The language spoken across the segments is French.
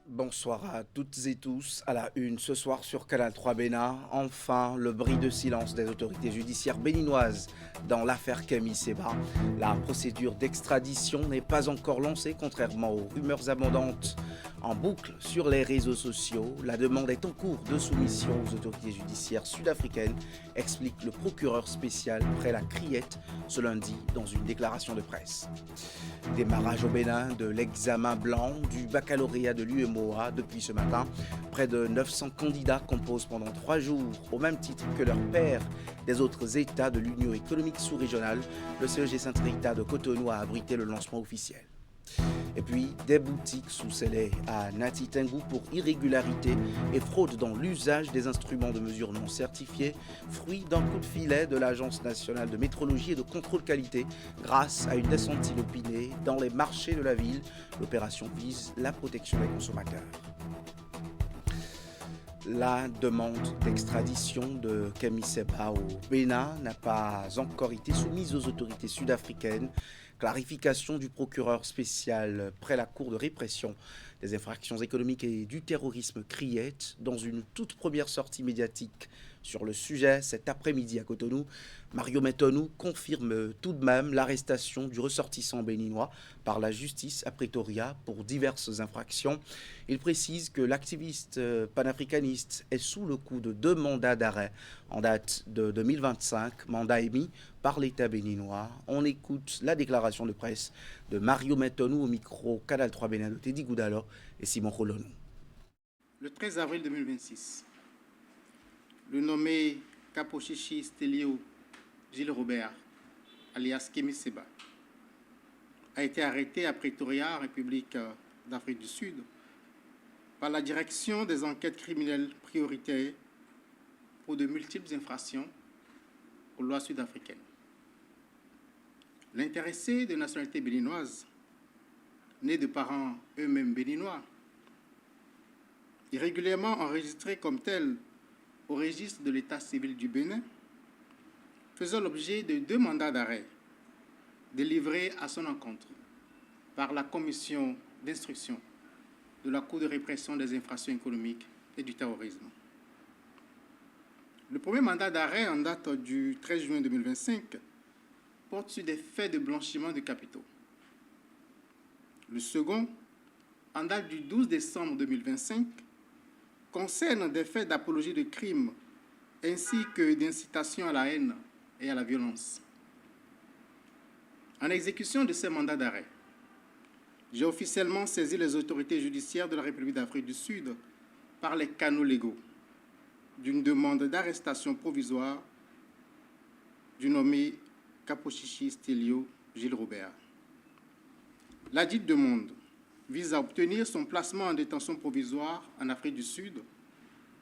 Bonsoir à toutes et tous. À la une ce soir sur Canal 3 Bénin, enfin le bris de silence des autorités judiciaires béninoises dans l'affaire Kémy Séba. La procédure d'extradition n'est pas encore lancée, contrairement aux rumeurs abondantes en boucle sur les réseaux sociaux. La demande est en cours de soumission aux autorités judiciaires sud-africaines, explique le procureur spécial près la Criette ce lundi dans une déclaration de presse. Démarrage au Bénin de l'examen blanc du baccalauréat de l'UMOA depuis ce matin. Près de 900 candidats composent pendant 3 jours, au même titre que leurs pairs des autres États de l'Union économique sous-régionale. Le CEG Saint-Rita de Cotonou a abrité le lancement officiel. Et puis, des boutiques sous scellés à Nati Tengu pour irrégularité et fraude dans l'usage des instruments de mesure non certifiés, fruit d'un coup de filet de l'Agence nationale de métrologie et de contrôle qualité grâce à une descente inopinée dans les marchés de la ville. L'opération vise la protection des consommateurs. La demande d'extradition de Kémy Séba au Bénin n'a pas encore été soumise aux autorités sud-africaines. Clarification du procureur spécial près la Cour de répression des infractions économiques et du terrorisme Criette dans une toute première sortie médiatique sur le sujet cet après-midi à Cotonou. Mario Metonou confirme tout de même l'arrestation du ressortissant béninois par la justice à Pretoria pour diverses infractions. Il précise que l'activiste panafricaniste est sous le coup de 2 mandats d'arrêt en date de 2025, mandat émis par l'État béninois. On écoute la déclaration de presse de Mario Metonou au micro Canal 3 Bénin de Teddy Goudalo et Simon Kolonou. Le 13 avril 2026, le nommé Kapochichi Stelio Gilles Robert, alias Kémy Séba, a été arrêté à Pretoria, République d'Afrique du Sud, par la direction des enquêtes criminelles prioritaires pour de multiples infractions aux lois sud-africaines. L'intéressé de nationalité béninoise, né de parents eux-mêmes béninois, irrégulièrement enregistré comme tel au registre de l'état civil du Bénin, faisait l'objet de 2 mandats d'arrêt délivrés à son encontre par la commission d'instruction de la Cour de répression des infractions économiques et du terrorisme. Le premier mandat d'arrêt en date du 13 juin 2025 porte sur des faits de blanchiment de capitaux. Le second, en date du 12 décembre 2025, concerne des faits d'apologie de crimes ainsi que d'incitation à la haine et à la violence. En exécution de ces mandats d'arrêt, j'ai officiellement saisi les autorités judiciaires de la République d'Afrique du Sud par les canaux légaux d'une demande d'arrestation provisoire du nommé Kapochichi Stelio Gilles Robert. La dite demande vise à obtenir son placement en détention provisoire en Afrique du Sud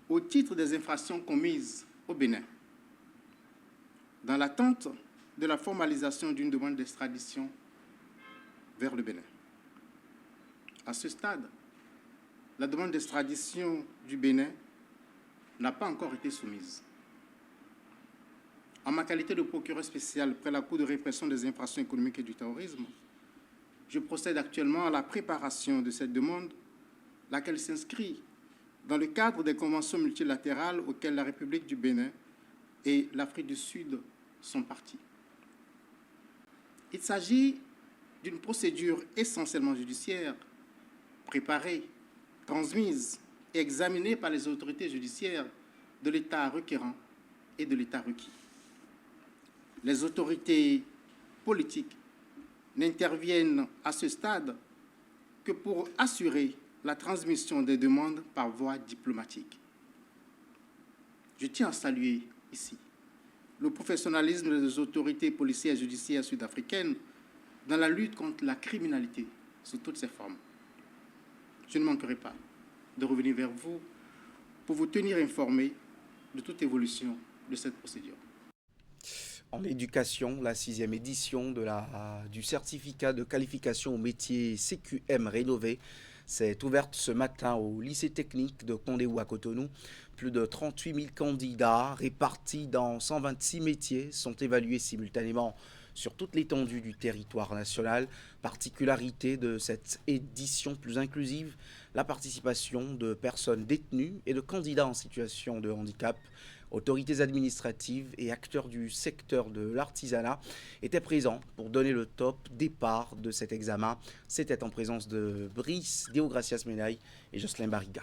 au titre des infractions commises au Bénin, dans l'attente de la formalisation d'une demande d'extradition vers le Bénin. À ce stade, la demande d'extradition du Bénin n'a pas encore été soumise. En ma qualité de procureur spécial près la Cour de répression des infractions économiques et du terrorisme, je procède actuellement à la préparation de cette demande, laquelle s'inscrit dans le cadre des conventions multilatérales auxquelles la République du Bénin et l'Afrique du Sud sont parties. Il s'agit d'une procédure essentiellement judiciaire, préparée, transmise et examinée par les autorités judiciaires de l'État requérant et de l'État requis. Les autorités politiques n'interviennent à ce stade que pour assurer la transmission des demandes par voie diplomatique. Je tiens à saluer ici le professionnalisme des autorités policières et judiciaires sud-africaines dans la lutte contre la criminalité sous toutes ses formes. Je ne manquerai pas de revenir vers vous pour vous tenir informé de toute évolution de cette procédure. En éducation, la 6e édition du certificat de qualification au métier CQM rénové s'est ouverte ce matin au lycée technique de Kondéou à Cotonou. Plus de 38 000 candidats répartis dans 126 métiers sont évalués simultanément sur toute l'étendue du territoire national. Particularité de cette édition plus inclusive, la participation de personnes détenues et de candidats en situation de handicap. Autorités administratives et acteurs du secteur de l'artisanat étaient présents pour donner le top départ de cet examen. C'était en présence de Brice Deogracias Menaille et Jocelyn Barriga.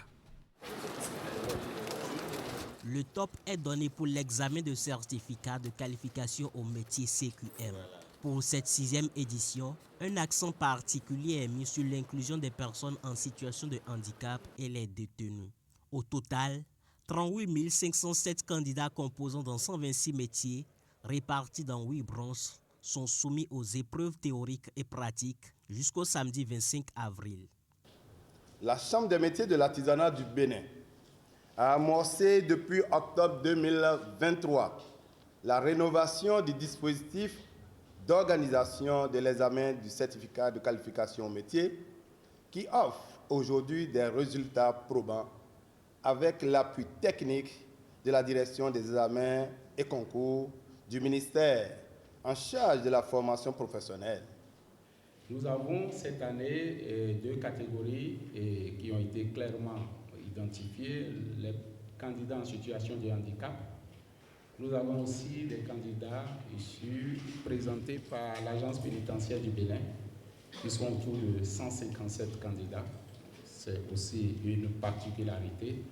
Le top est donné pour l'examen de certificat de qualification au métier CQM. Pour cette 6e édition, un accent particulier est mis sur l'inclusion des personnes en situation de handicap et les détenus. Au total, 38 507 candidats composant dans 126 métiers, répartis dans 8 branches, sont soumis aux épreuves théoriques et pratiques jusqu'au samedi 25 avril. La Chambre des métiers de l'artisanat du Bénin a amorcé depuis octobre 2023 la rénovation du dispositif d'organisation de l'examen du certificat de qualification au métier qui offre aujourd'hui des résultats probants avec l'appui technique de la direction des examens et concours du ministère en charge de la formation professionnelle. Nous avons cette année 2 catégories qui ont été clairement identifiées, les candidats en situation de handicap. Nous avons aussi des candidats issus présentés par l'Agence pénitentiaire du Bénin, qui sont autour de 157 candidats. C'est aussi une particularité.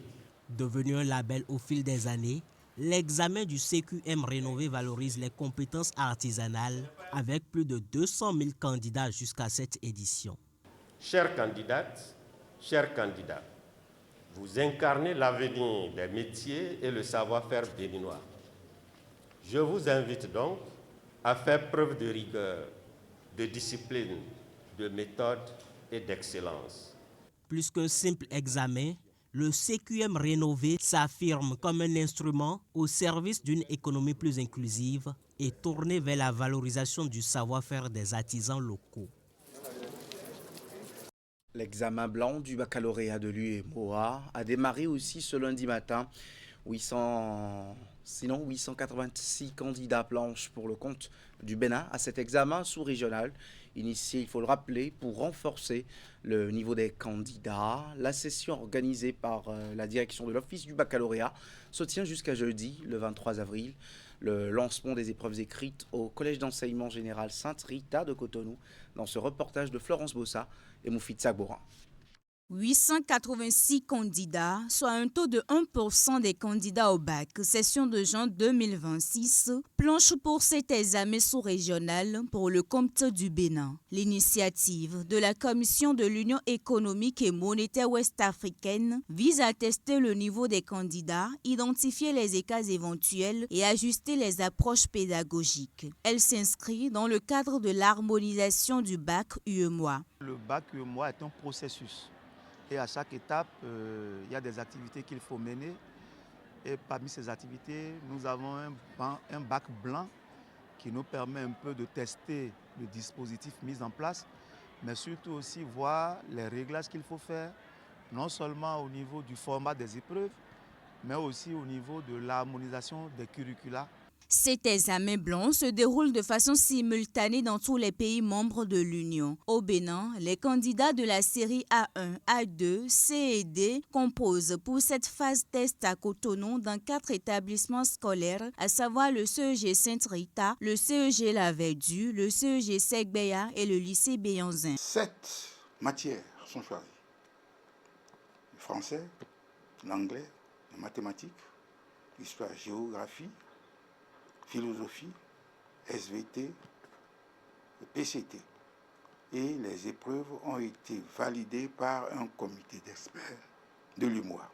Devenu un label au fil des années, l'examen du CQM rénové valorise les compétences artisanales avec plus de 200 000 candidats jusqu'à cette édition. Chères candidates, chers candidats, vous incarnez l'avenir des métiers et le savoir-faire béninois. Je vous invite donc à faire preuve de rigueur, de discipline, de méthode et d'excellence. Plus qu'un simple examen, le CQM rénové s'affirme comme un instrument au service d'une économie plus inclusive et tournée vers la valorisation du savoir-faire des artisans locaux. L'examen blanc du baccalauréat de l'UEMOA a démarré aussi ce lundi matin. 886 candidats blanches pour le compte du Bénin à cet examen sous-régional. Initié, il faut le rappeler, pour renforcer le niveau des candidats. La session organisée par la direction de l'Office du baccalauréat se tient jusqu'à jeudi, le 23 avril. Le lancement des épreuves écrites au Collège d'enseignement général Sainte-Rita de Cotonou, dans ce reportage de Florence Bossa et Moufid Sagboran. 886 candidats, soit un taux de 1% des candidats au bac, session de juin 2026, planche pour cet examen sous-régional pour le compte du Bénin. L'initiative de la Commission de l'Union économique et monétaire ouest-africaine vise à tester le niveau des candidats, identifier les écarts éventuels et ajuster les approches pédagogiques. Elle s'inscrit dans le cadre de l'harmonisation du bac UEMOA. Le bac UEMOA est un processus. Et à chaque étape, il y a des activités qu'il faut mener. Et parmi ces activités, nous avons un bac blanc qui nous permet un peu de tester le dispositif mis en place, mais surtout aussi voir les réglages qu'il faut faire, non seulement au niveau du format des épreuves, mais aussi au niveau de l'harmonisation des curricula. Cet examen blanc se déroule de façon simultanée dans tous les pays membres de l'Union. Au Bénin, les candidats de la série A1, A2, C et D composent pour cette phase test à Cotonou dans 4 établissements scolaires, à savoir le CEG Sainte-Rita, le CEG La Verdue, le CEG Segbeya et le lycée Béanzin. 7 matières sont choisies. Le français, l'anglais, les mathématiques, l'histoire, géographie, philosophie, SVT, le PCT. Et les épreuves ont été validées par un comité d'experts de l'UEMOA.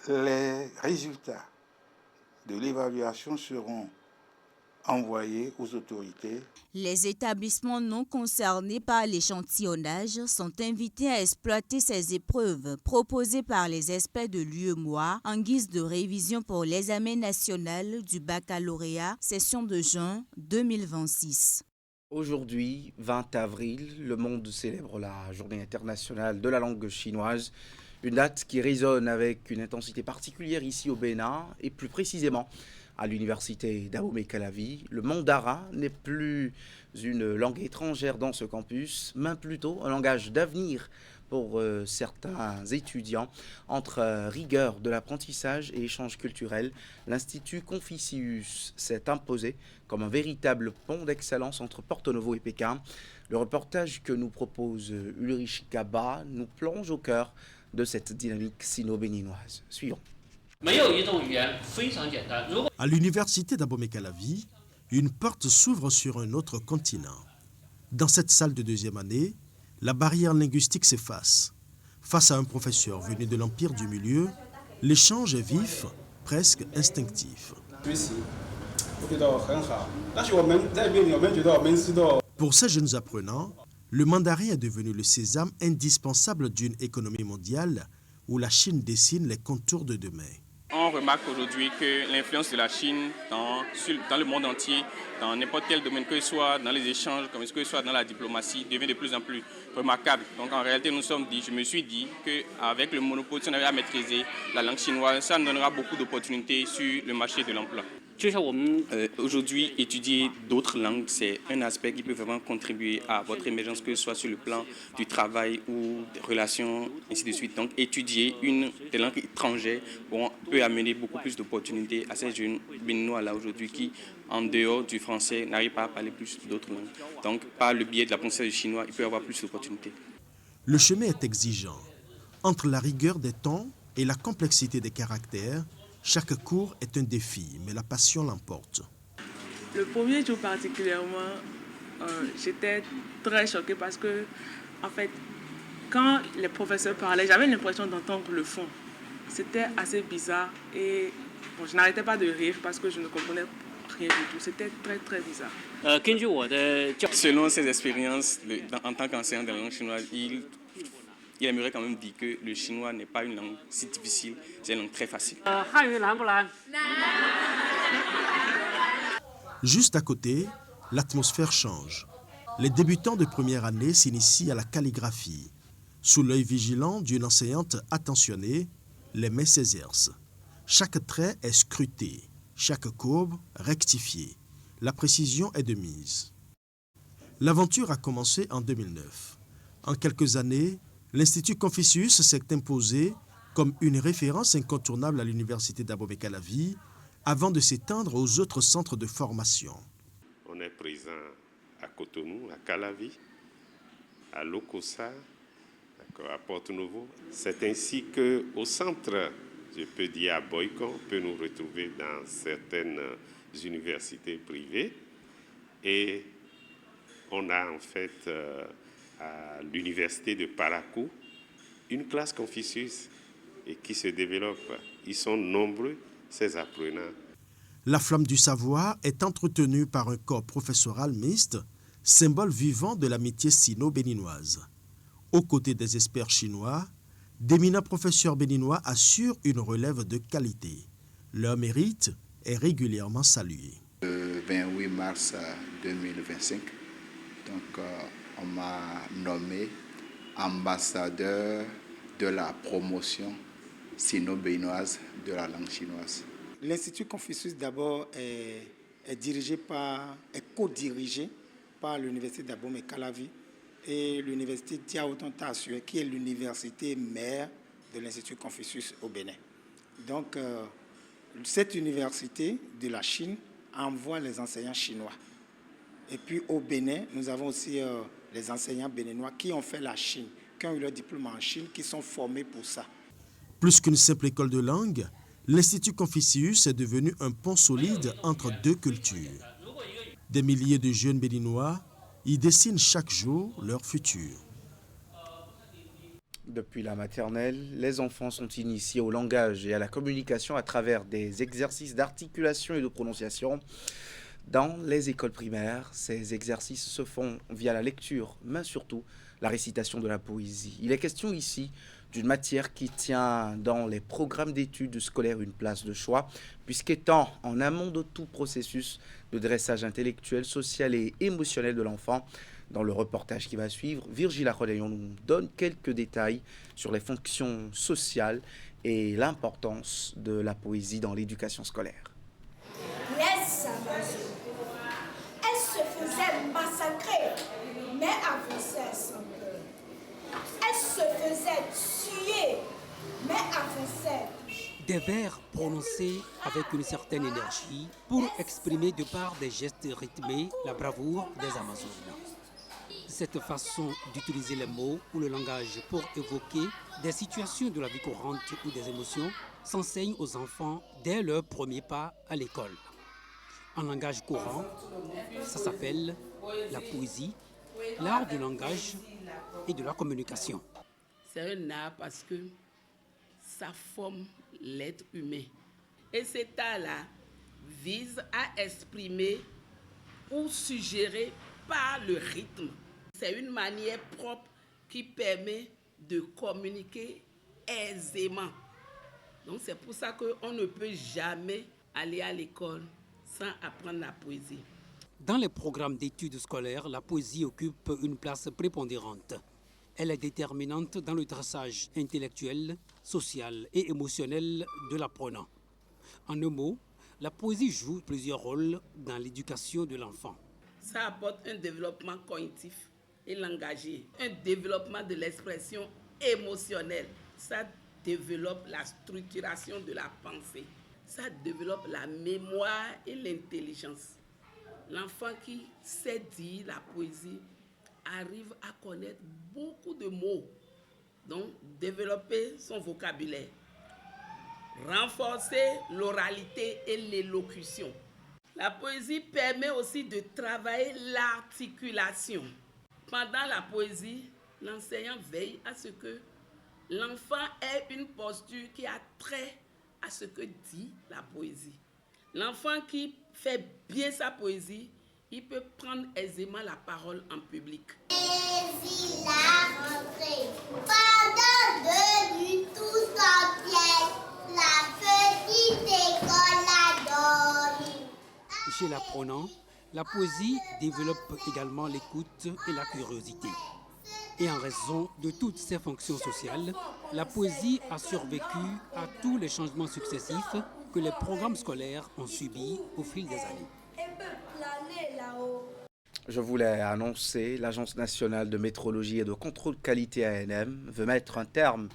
Les résultats de l'évaluation seront envoyé aux autorités. Les établissements non concernés par l'échantillonnage sont invités à exploiter ces épreuves proposées par les experts de l'UEMOA en guise de révision pour l'examen national du baccalauréat session de juin 2026. Aujourd'hui, 20 avril, le monde célèbre la Journée internationale de la langue chinoise, une date qui résonne avec une intensité particulière ici au Bénin et plus précisément à l'université d'Abomey-Calavi. Le mandara n'est plus une langue étrangère dans ce campus, mais plutôt un langage d'avenir pour certains étudiants. Entre rigueur de l'apprentissage et échange culturel, l'Institut Confucius s'est imposé comme un véritable pont d'excellence entre Porto Novo et Pékin. Le reportage que nous propose Ulrich Kaba nous plonge au cœur de cette dynamique sino-béninoise. Suivons. À l'université d'Abomey-Calavi, une porte s'ouvre sur un autre continent. Dans cette salle de deuxième année, la barrière linguistique s'efface. Face à un professeur venu de l'Empire du Milieu, l'échange est vif, presque instinctif. Pour ces jeunes apprenants, le mandarin est devenu le sésame indispensable d'une économie mondiale où la Chine dessine les contours de demain. On remarque aujourd'hui que l'influence de la Chine dans le monde entier, dans n'importe quel domaine, que ce soit dans les échanges, comme que ce soit dans la diplomatie, devient de plus en plus remarquable. Donc en réalité, je me suis dit qu'avec le monopole, si on avait à maîtriser la langue chinoise, ça nous donnera beaucoup d'opportunités sur le marché de l'emploi. Aujourd'hui, étudier d'autres langues, c'est un aspect qui peut vraiment contribuer à votre émergence, que ce soit sur le plan du travail ou des relations, ainsi de suite. Donc, étudier des langues étrangères peut amener beaucoup plus d'opportunités à ces jeunes béninois là aujourd'hui qui, en dehors du français, n'arrivent pas à parler plus d'autres langues. Donc, par le biais de l'apprentissage du chinois, il peut y avoir plus d'opportunités. Le chemin est exigeant. Entre la rigueur des temps et la complexité des caractères, chaque cours est un défi, mais la passion l'emporte. Le premier jour particulièrement, j'étais très choquée parce que, en fait, quand les professeurs parlaient, j'avais l'impression d'entendre le fond. C'était assez bizarre et je n'arrêtais pas de rire parce que je ne comprenais rien du tout. C'était très, très bizarre. Selon ses expériences en tant qu'enseignant de la langue chinoise, il aimerait quand même dire que le chinois n'est pas une langue si difficile, c'est une langue très facile. Juste à côté, l'atmosphère change. Les débutants de première année s'initient à la calligraphie. Sous l'œil vigilant d'une enseignante attentionnée, les mains s'exercent. Chaque trait est scruté, chaque courbe rectifiée. La précision est de mise. L'aventure a commencé en 2009. En quelques années, l'Institut Confucius s'est imposé comme une référence incontournable à l'université d'Abomey-Calavi avant de s'étendre aux autres centres de formation. On est présent à Cotonou, à Calavi, à Lokossa, à Porto Novo. C'est ainsi qu'au centre, je peux dire à Boycon, on peut nous retrouver dans certaines universités privées. Et on a en fait à l'université de Parakou une classe Confucius et qui se développe. Ils sont nombreux, ces apprenants. La flamme du savoir est entretenue par un corps professoral mixte, symbole vivant de l'amitié sino-béninoise. Aux côtés des experts chinois, d'éminents professeurs béninois assurent une relève de qualité. Leur mérite est régulièrement salué. Le 28 mars 2025, donc, on m'a nommé ambassadeur de la promotion sino-béninoise de la langue chinoise. L'Institut Confucius d'abord est co-dirigé par l'Université d'Abomey-Calavi et l'Université Diao Tonta Assué, qui est l'université mère de l'Institut Confucius au Bénin. Donc, cette université de la Chine envoie les enseignants chinois. Et puis au Bénin, nous avons aussi les enseignants béninois qui ont fait la Chine, qui ont eu leur diplôme en Chine, qui sont formés pour ça. Plus qu'une simple école de langue, l'Institut Confucius est devenu un pont solide entre deux cultures. Des milliers de jeunes béninois y dessinent chaque jour leur futur. Depuis la maternelle, les enfants sont initiés au langage et à la communication à travers des exercices d'articulation et de prononciation. Dans les écoles primaires, ces exercices se font via la lecture, mais surtout la récitation de la poésie. Il est question ici d'une matière qui tient dans les programmes d'études scolaires une place de choix, puisqu'étant en amont de tout processus de dressage intellectuel, social et émotionnel de l'enfant. Dans le reportage qui va suivre, Virgile Arodayon nous donne quelques détails sur les fonctions sociales et l'importance de la poésie dans l'éducation scolaire. Les Amazones, elles se faisaient massacrer, mais avançaient sans peur. Elles se faisaient tuer, mais avançaient. Des vers prononcés avec une certaine énergie pour exprimer de par des gestes rythmés la bravoure des Amazones. Cette façon d'utiliser les mots ou le langage pour évoquer des situations de la vie courante ou des émotions s'enseigne aux enfants dès leur premier pas à l'école. En langage courant, ça s'appelle la poésie, l'art du langage et de la communication. C'est un art parce que ça forme l'être humain. Et cet art-là vise à exprimer ou suggérer par le rythme. C'est une manière propre qui permet de communiquer aisément. Donc c'est pour ça qu'on ne peut jamais aller à l'école sans apprendre la poésie. Dans les programmes d'études scolaires, la poésie occupe une place prépondérante. Elle est déterminante dans le traçage intellectuel, social et émotionnel de l'apprenant. En un mot, la poésie joue plusieurs rôles dans l'éducation de l'enfant. Ça apporte un développement cognitif et langagier, un développement de l'expression émotionnelle. Ça développe la structuration de la pensée. Ça développe la mémoire et l'intelligence. L'enfant qui sait dire la poésie arrive à connaître beaucoup de mots, donc développer son vocabulaire, renforcer l'oralité et l'élocution. La poésie permet aussi de travailler l'articulation. Pendant la poésie, l'enseignant veille à ce que l'enfant ait une posture qui a trait à ce que dit la poésie. L'enfant qui fait bien sa poésie, il peut prendre aisément la parole en public. Poésie la rentrée. Pendant 2 nuits, tous en pièce, la petite école a dormi. Chez l'apprenant, la poésie développe également l'écoute et la curiosité. Et en raison de toutes ces fonctions sociales, la poésie a survécu à tous les changements successifs que les programmes scolaires ont subis au fil des années. Je voulais annoncer, l'Agence nationale de métrologie et de contrôle qualité ANM veut mettre un terme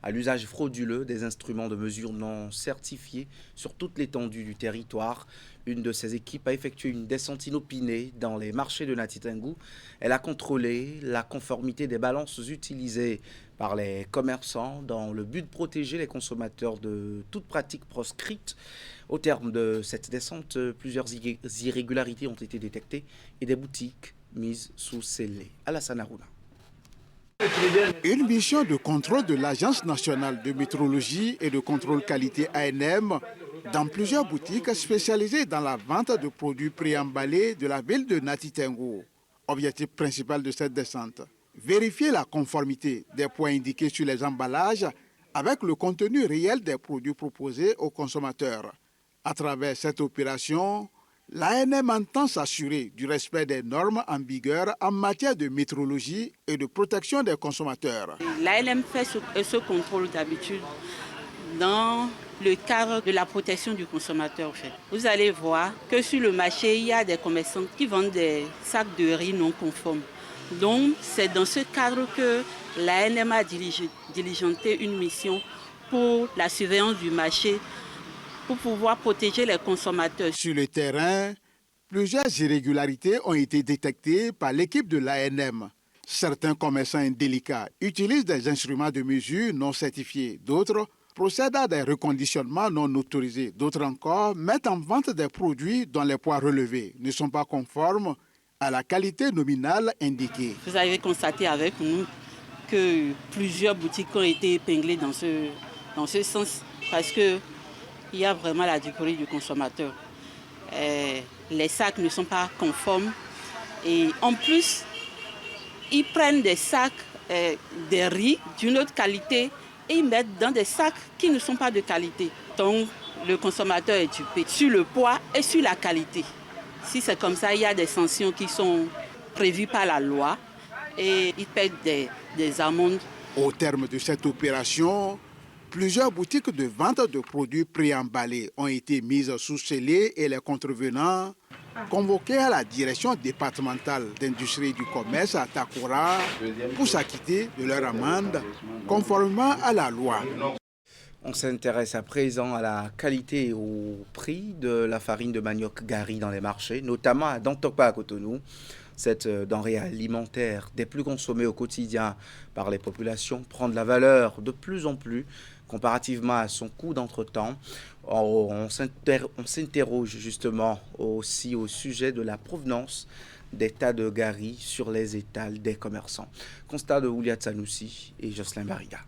à l'usage frauduleux des instruments de mesure non certifiés sur toute l'étendue du territoire. Une de ces équipes a effectué une descente inopinée dans les marchés de Nati Tengou. Elle a contrôlé la conformité des balances utilisées par les commerçants dans le but de protéger les consommateurs de toute pratique proscrite. Au terme de cette descente, plusieurs irrégularités ont été détectées et des boutiques mises sous scellé. Alassane Harouna. Une mission de contrôle de l'Agence nationale de métrologie et de contrôle qualité ANM dans plusieurs boutiques spécialisées dans la vente de produits préemballés de la ville de Nati Tengou. Objectif principal de cette descente, vérifier la conformité des points indiqués sur les emballages avec le contenu réel des produits proposés aux consommateurs. À travers cette opération, l'ANM entend s'assurer du respect des normes en vigueur en matière de métrologie et de protection des consommateurs. L'ANM fait ce contrôle d'habitude dans le cadre de la protection du consommateur. Vous allez voir que sur le marché, il y a des commerçants qui vendent des sacs de riz non conformes. Donc, c'est dans ce cadre que l'ANM a diligenté une mission pour la surveillance du marché, pour pouvoir protéger les consommateurs. Sur le terrain, plusieurs irrégularités ont été détectées par l'équipe de l'ANM. Certains commerçants indélicats utilisent des instruments de mesure non certifiés. D'autres procèdent à des reconditionnements non autorisés. D'autres encore mettent en vente des produits dont les poids relevés ne sont pas conformes à la qualité nominale indiquée. Vous avez constaté avec nous que plusieurs boutiques ont été épinglées dans ce sens parce que il y a vraiment la duperie du consommateur. les sacs ne sont pas conformes. Et en plus, ils prennent des sacs de riz d'une autre qualité et ils mettent dans des sacs qui ne sont pas de qualité. Donc, le consommateur est dupé sur le poids et sur la qualité. Si c'est comme ça, il y a des sanctions qui sont prévues par la loi et ils paient des amendes. Au terme de cette opération, plusieurs boutiques de vente de produits préemballés ont été mises sous scellé et les contrevenants convoqués à la direction départementale d'industrie et du commerce à Takora pour s'acquitter de leur amende conformément à la loi. On s'intéresse à présent à la qualité et au prix de la farine de manioc gari dans les marchés, notamment à Dantokpa à Cotonou. Cette denrée alimentaire des plus consommées au quotidien par les populations prend de la valeur de plus en plus comparativement à son coût d'entretemps. On s'interroge justement aussi au sujet de la provenance des tas de gari sur les étals des commerçants. Constat de Ouliat Sanoussi et Jocelyn Bariga.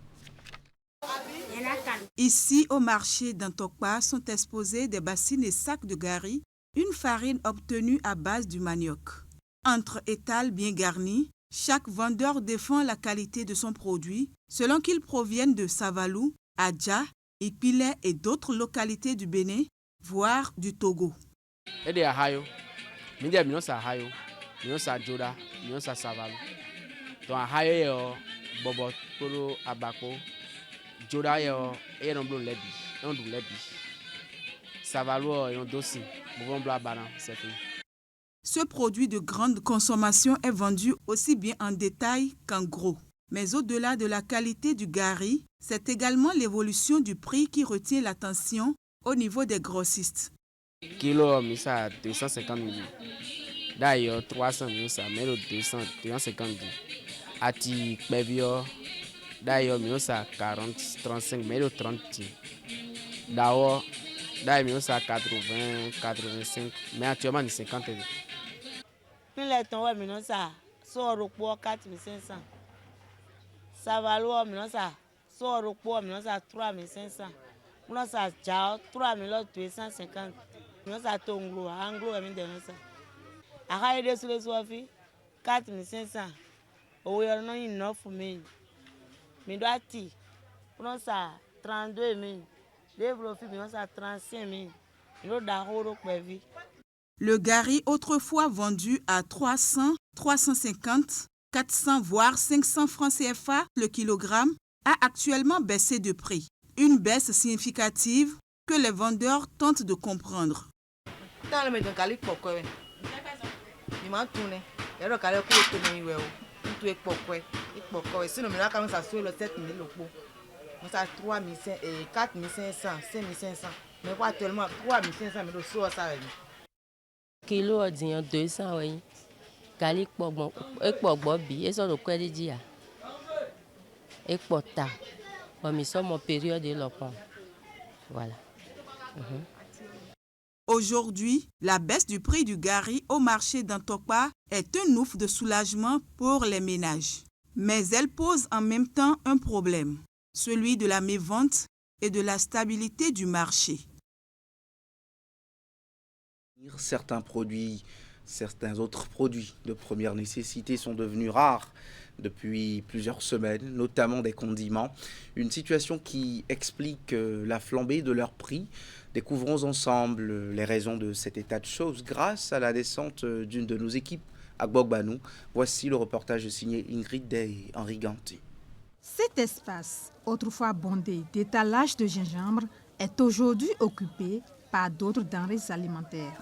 Ici, au marché d'Antokpa, sont exposés des bassines et sacs de gari, une farine obtenue à base du manioc. Entre étals bien garnis, chaque vendeur défend la qualité de son produit selon qu'il provienne de Savalou, Adja, Ipilé et d'autres localités du Bénin, voire du Togo. Ce produit de grande consommation est vendu aussi bien en détail qu'en gros. Mais au-delà de la qualité du gari, c'est également l'évolution du prix qui retient l'attention au niveau des grossistes. Kilo, ça 250 000. D'ailleurs, 300 000, ça met 250 000. Ati, Bevio, d'ailleurs, ça 40, 35 000, 30 000. D'ailleurs, ça 80, 85, mais actuellement, c'est 50 000. Puis les temps, ça sort au poids 4500. Ça va loin, ça sort au poids, ça 3500. Ça déjà 3250. Ça tonglo, anglo, ça. A des sur les soifs, 4500. Au y a une offre, mais doit y ça 32 000. Les profits, ça 35 000. L'autre d'arro, le gari, autrefois vendu à 300, 350, 400 voire 500 francs CFA le kilogramme, a actuellement baissé de prix. Une baisse significative que les vendeurs tentent de comprendre. Kilo de 200 oui. Gali ekpogbo bi eso do kweli dia. Ekpota. Bon mi sommes en période de l'opon. Voilà. Aujourd'hui, la baisse du prix du gari au marché d'Antokpa est un ouf de soulagement pour les ménages. Mais elle pose en même temps un problème, celui de la mévente et de la stabilité du marché. Certains autres produits de première nécessité sont devenus rares depuis plusieurs semaines, notamment des condiments. Une situation qui explique la flambée de leur prix. Découvrons ensemble les raisons de cet état de choses grâce à la descente d'une de nos équipes à Gbogbanou. Voici le reportage signé Ingrid Day et Henri Ganté. Cet espace, autrefois bondé d'étalages de gingembre, est aujourd'hui occupé par d'autres denrées alimentaires.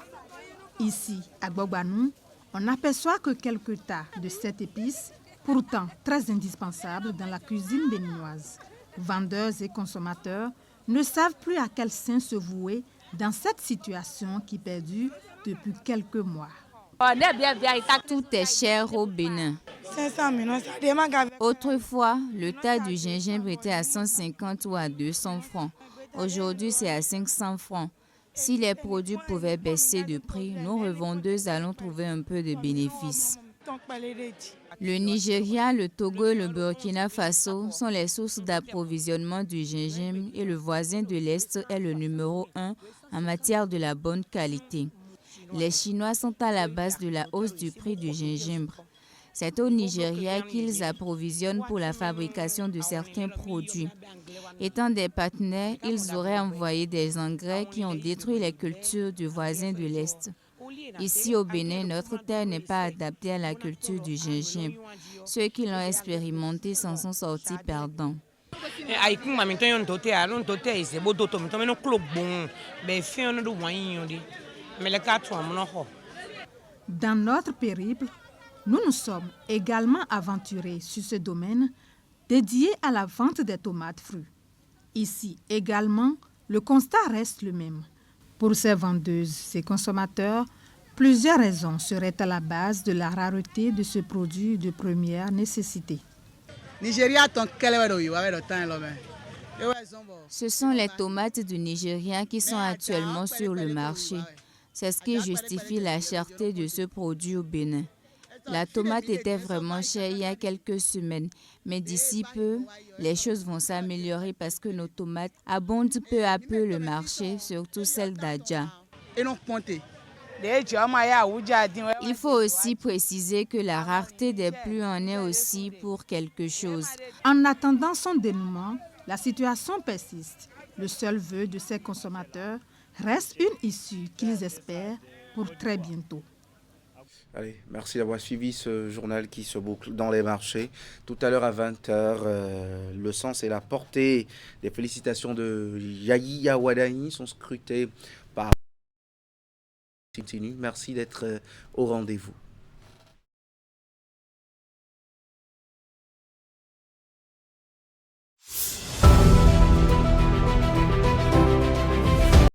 Ici, à Gbogbanou, on n'aperçoit que quelques tas de cette épice, pourtant très indispensable dans la cuisine béninoise. Vendeurs et consommateurs ne savent plus à quel sein se vouer dans cette situation qui perdure depuis quelques mois. Tout est cher au Bénin. Autrefois, le tas du gingembre était à 150 ou à 200 francs. Aujourd'hui, c'est à 500 francs. Si les produits pouvaient baisser de prix, nos revendeuses allons trouver un peu de bénéfice. Le Nigeria, le Togo et le Burkina Faso sont les sources d'approvisionnement du gingembre et le voisin de l'Est est le numéro 1 en matière de la bonne qualité. Les Chinois sont à la base de la hausse du prix du gingembre. C'est au Nigeria qu'ils approvisionnent pour la fabrication de certains produits. Étant des partenaires, ils auraient envoyé des engrais qui ont détruit les cultures du voisin de l'Est. Ici au Bénin, notre terre n'est pas adaptée à la culture du gingembre. Ceux qui l'ont expérimenté s'en sont sortis perdants. Dans notre périple, nous nous sommes également aventurés sur ce domaine dédié à la vente des tomates fruits. Ici également, le constat reste le même. Pour ces vendeuses et consommateurs, plusieurs raisons seraient à la base de la rareté de ce produit de première nécessité. Ce sont les tomates du Nigeria qui sont actuellement sur le marché. C'est ce qui justifie la cherté de ce produit au Bénin. La tomate était vraiment chère il y a quelques semaines, mais d'ici peu, les choses vont s'améliorer parce que nos tomates abondent peu à peu le marché, surtout celles d'Adja. Il faut aussi préciser que la rareté des pluies en est aussi pour quelque chose. En attendant son dénouement, la situation persiste. Le seul vœu de ces consommateurs reste une issue qu'ils espèrent pour très bientôt. Allez, merci d'avoir suivi ce journal qui se boucle dans les marchés. Tout à l'heure à 20h, le sens et la portée des félicitations de Yahya Wadani sont scrutés par... Merci d'être au rendez-vous.